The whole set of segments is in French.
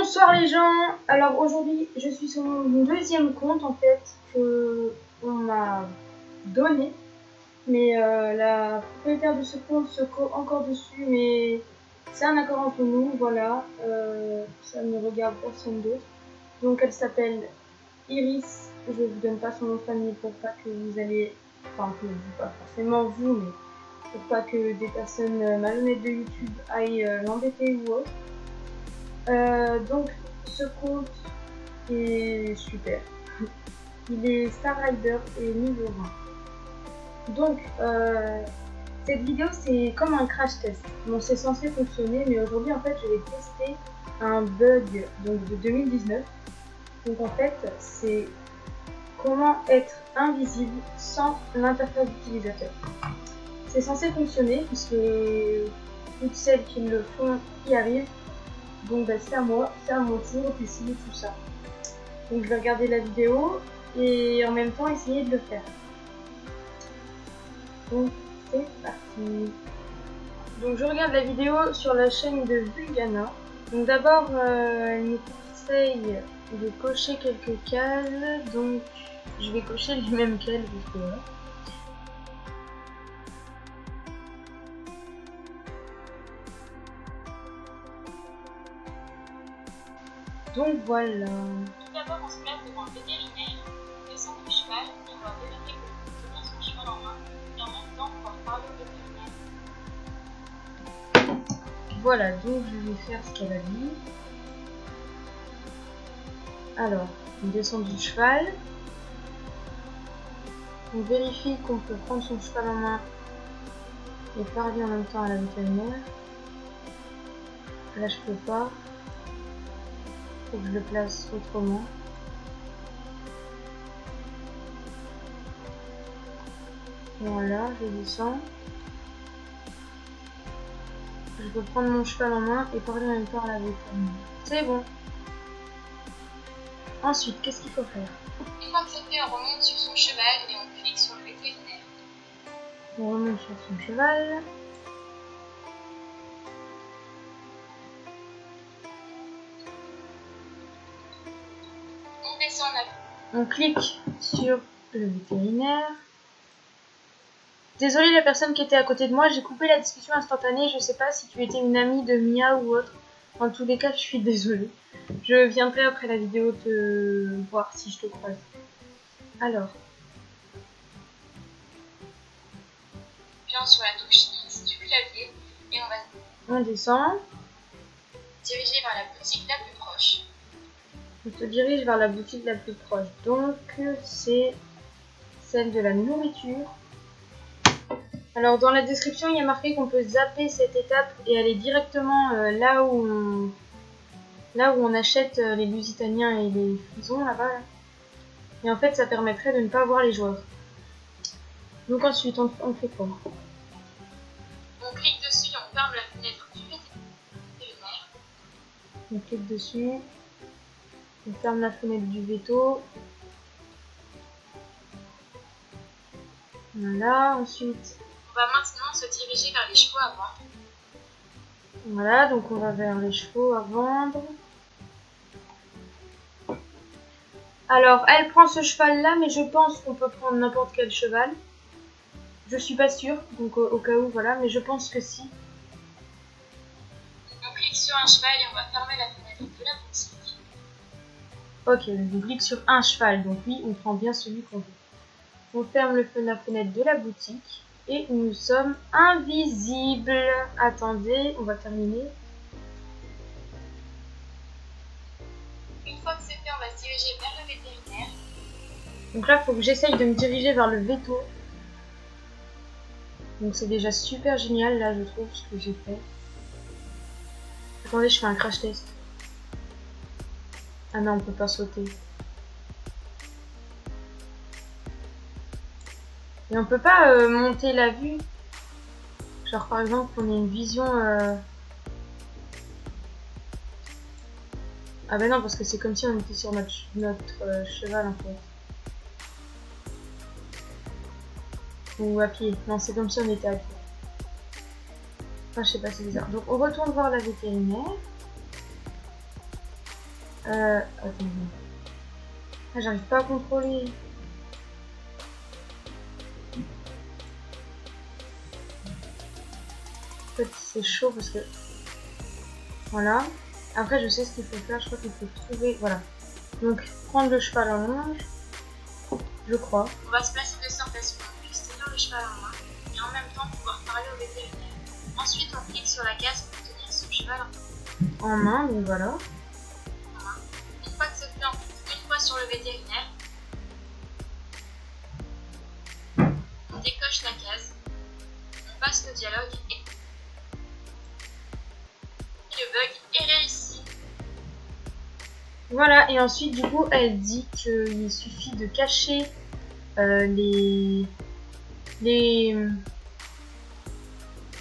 Bonsoir les gens. Alors aujourd'hui je suis sur mon deuxième compte en fait que on m'a donné, mais la propriétaire de ce compte se court encore dessus, mais c'est un accord entre nous, voilà. Ça ne regarde personne d'autre. Donc elle s'appelle Iris. Je vous donne pas son nom de famille pour pas que vous allez, enfin que vous, pas forcément vous, mais pour pas que des personnes malhonnêtes de YouTube aillent l'embêter ou autre. Donc ce compte est super. Il est Star Rider et niveau 20. Donc cette vidéo c'est comme un crash test. Bon, c'est censé fonctionner, mais aujourd'hui en fait je vais tester un bug donc de 2019. Donc en fait c'est comment être invisible sans l'interface d'utilisateur. C'est censé fonctionner puisque toutes celles qui le font y arrivent. Donc bah, c'est à moi, c'est à mon tour d'essayer tout ça. Donc je vais regarder la vidéo et en même temps essayer de le faire. Donc c'est parti. Donc je regarde la vidéo sur la chaîne de Vulgana. Donc d'abord elle nous conseille de cocher quelques cases. Donc je vais cocher les mêmes qu'elle parce que voilà. Donc voilà. Tout d'abord, on se place devant un vétérinaire, on descend du cheval et on va vérifier que l'on tient son cheval en main et en même temps on va parler au vétérinaire. Voilà, donc je vais faire ce qu'elle a dit. Alors, on descend du cheval. On vérifie qu'on peut prendre son cheval en main et parler en même temps à la vétérinaire. Là, je peux pas. Faut que je le place autrement. Voilà, je descends. Je peux prendre mon cheval en main et parler en même temps à la vétérinaire. C'est bon. Ensuite, qu'est-ce qu'il faut faire? Une fois que c'est fait, on remonte sur son cheval et on clique sur le vétérinaire. On remonte sur son cheval. On descend la... On clique sur le vétérinaire. Désolée la personne qui était à côté de moi, j'ai coupé la discussion instantanée. Je sais pas si tu étais une amie de Mia ou autre. En tous les cas, je suis désolée. Je viendrai après la vidéo te voir si je te croise. Alors. Appuyons sur la touche X du clavier et on va On descend. diriger vers la boutique la plus proche. On se dirige vers la boutique la plus proche. Donc, c'est celle de la nourriture. Alors, dans la description, il y a marqué qu'on peut zapper cette étape et aller directement là où on achète les lusitaniens et les frisons là-bas. Là. Et en fait, ça permettrait de ne pas voir les joueurs. Donc ensuite, on fait quoi? On clique dessus et on ferme la fenêtre du vétérinaire. On clique dessus. On ferme la fenêtre du veto. Voilà, ensuite. On va maintenant se diriger vers les chevaux à vendre. Voilà, donc on va vers les chevaux à vendre. Alors, elle prend ce cheval-là, mais je pense qu'on peut prendre n'importe quel cheval. Je suis pas sûre, donc au cas où, voilà, mais je pense que si. On clique sur un cheval et on va fermer la fenêtre de la boutique. Ok, on clique sur un cheval, donc oui, on prend bien celui qu'on veut. On ferme la fenêtre de la boutique et nous sommes invisibles. Attendez, on va terminer. Une fois que c'est fait, on va se diriger vers le vétérinaire. Donc là, il faut que j'essaye de me diriger vers le veto. Donc c'est déjà super génial, là, je trouve, ce que j'ai fait. Attendez, je fais un crash test. Ah non, on peut pas sauter. Et on peut pas monter la vue. Genre par exemple, on a une vision... Ah bah non, parce que c'est comme si on était sur notre cheval en fait. Ou à pied. Non, c'est comme si on était à pied. Enfin, je sais pas, c'est bizarre. Donc on retourne voir la vétérinaire. Attendez. Ah, j'arrive pas à contrôler. En fait, c'est chaud parce que... Voilà. Après, je sais ce qu'il faut faire. Je crois qu'il faut trouver... Voilà. Donc, prendre le cheval en longe. Je crois. On va se placer de sorte à ce qu'on puisse tenir le cheval en main et en même temps pouvoir parler au vétérinaire. Ensuite, on clique sur la case pour tenir son cheval En main, donc voilà. en main. Une fois que c'est fait, on clique une fois sur le vétérinaire. On décoche la case. On passe le dialogue et le bug est réussi. Voilà, et ensuite, du coup, elle dit qu'il suffit de cacher les...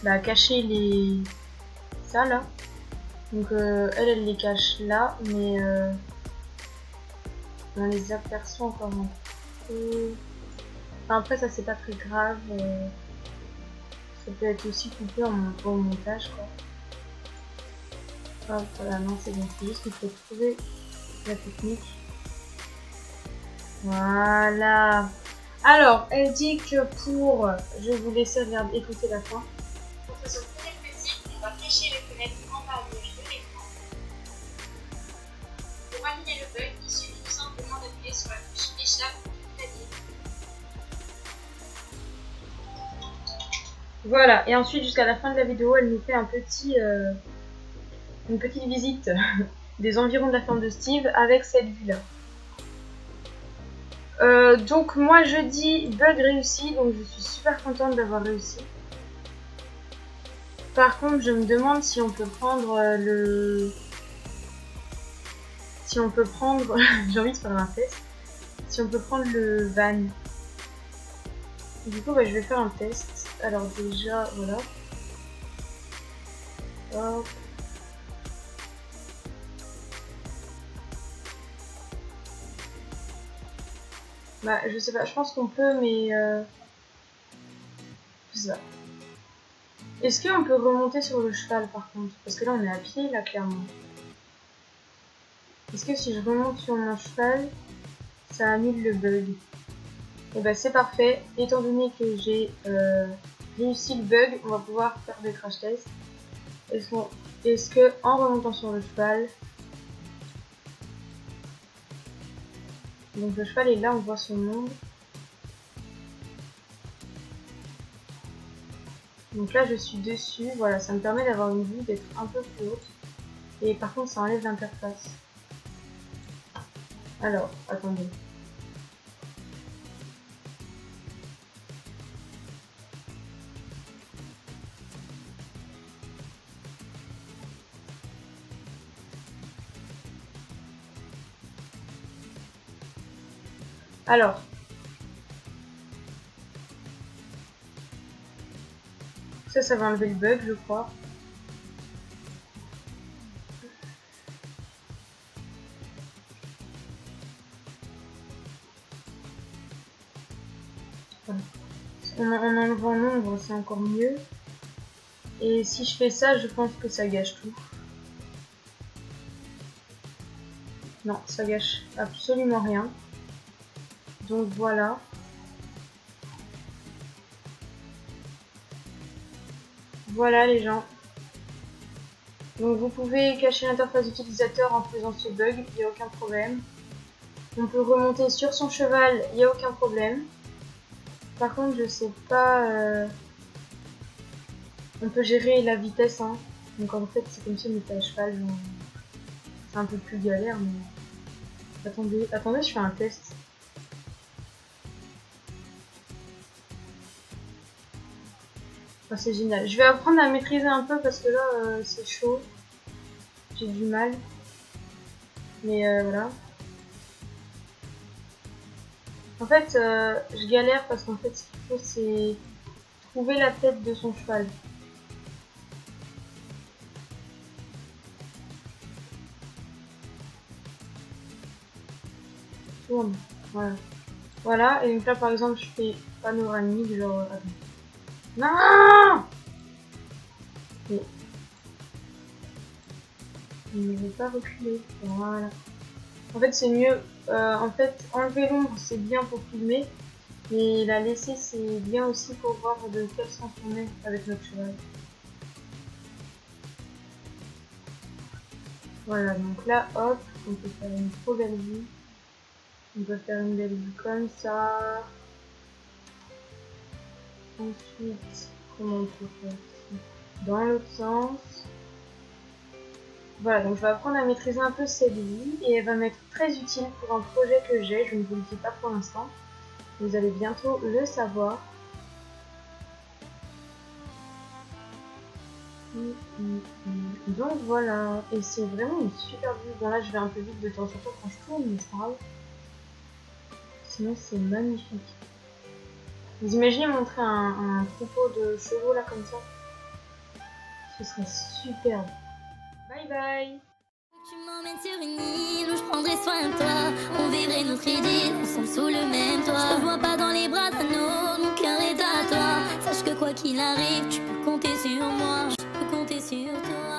Bah, cacher les... Ça, là. Donc, elle les cache là, mais on les aperçoit encore un peu... Enfin, après, ça, c'est pas très grave. Ça peut être aussi coupé au montage, quoi. Hop, voilà, non, c'est bon. C'est juste qu'il faut trouver la technique. Voilà. Alors, elle dit que pour... Je vais vous laisser regarder, écouter la fin. Pour que ce premier petit, on va flécher les fenêtres en bas à gauche de l'écran. Pour valider le bug, il suffit tout simplement d'appuyer sur la touche échappe du clavier. Voilà, et ensuite, jusqu'à la fin de la vidéo, elle nous fait une petite visite des environs de la ferme de Steve avec cette vue-là. Donc moi je dis bug réussi, donc je suis super contente d'avoir réussi. Par contre je me demande si on peut prendre Si on peut prendre... J'ai envie de faire un test. Si on peut prendre le van. Du coup bah, je vais faire un test. Alors déjà, voilà. Hop. Bah, je sais pas, je pense qu'on peut, mais je sais pas. Est-ce qu'on peut remonter sur le cheval par contre? Parce que là on est à pied, là clairement. Est-ce que si je remonte sur mon cheval, ça annule le bug? Et bah c'est parfait. Étant donné que j'ai réussi le bug, on va pouvoir faire des crash tests. Est-ce que en remontant sur le cheval, donc le cheval est là, on voit son nom. Donc là je suis dessus, voilà, ça me permet d'avoir une vue d'être un peu plus haute. Et par contre ça enlève l'interface. Alors, attendez. Alors. Ça va enlever le bug, je crois. Voilà. En enlevant l'ombre, c'est encore mieux. Et si je fais ça, je pense que ça gâche tout. Non, ça gâche absolument rien. Donc voilà. Voilà les gens. Donc vous pouvez cacher l'interface utilisateur en faisant ce bug, il n'y a aucun problème. On peut remonter sur son cheval, il n'y a aucun problème. Par contre, je sais pas... On peut gérer la vitesse, hein. Donc en fait, c'est comme si on était à cheval. C'est un peu plus galère, mais... Attendez, je fais un test. Oh, c'est génial. Je vais apprendre à maîtriser un peu parce que là, c'est chaud. J'ai du mal. Mais voilà. En fait, je galère parce qu'en fait, ce qu'il faut, c'est trouver la tête de son cheval. Tourne. Voilà. Voilà. Et donc là, par exemple, je fais panoramique, genre... Non! Mais... Il ne veut pas reculer. Voilà. En fait, c'est mieux. En fait, enlever l'ombre, c'est bien pour filmer. Mais la laisser, c'est bien aussi pour voir de quel sens on est avec notre cheval. Voilà, donc là, hop, on peut faire une trop belle vue. On peut faire une belle vue comme ça. Ensuite, comment on peut faire ici? Dans l'autre sens. Voilà, donc je vais apprendre à maîtriser un peu cette vue et elle va m'être très utile pour un projet que j'ai. Je ne vous le dis pas pour l'instant. Vous allez bientôt le savoir. Donc voilà, et c'est vraiment une super vue. Bon là je vais un peu vite de temps en temps quand je tourne, mais c'est pas grave. Sinon c'est magnifique. Vous imaginez montrer un troupeau de chevaux là comme ça? Ce serait superbe. Bye bye. Tu m'emmènes sur une île où je prendrai soin de toi. On verrait notre idylle ensemble sous le même toit. Je te vois pas dans les bras d'un autre, mon cœur est à toi. Sache que quoi qu'il arrive, tu peux compter sur moi. Je peux compter sur toi.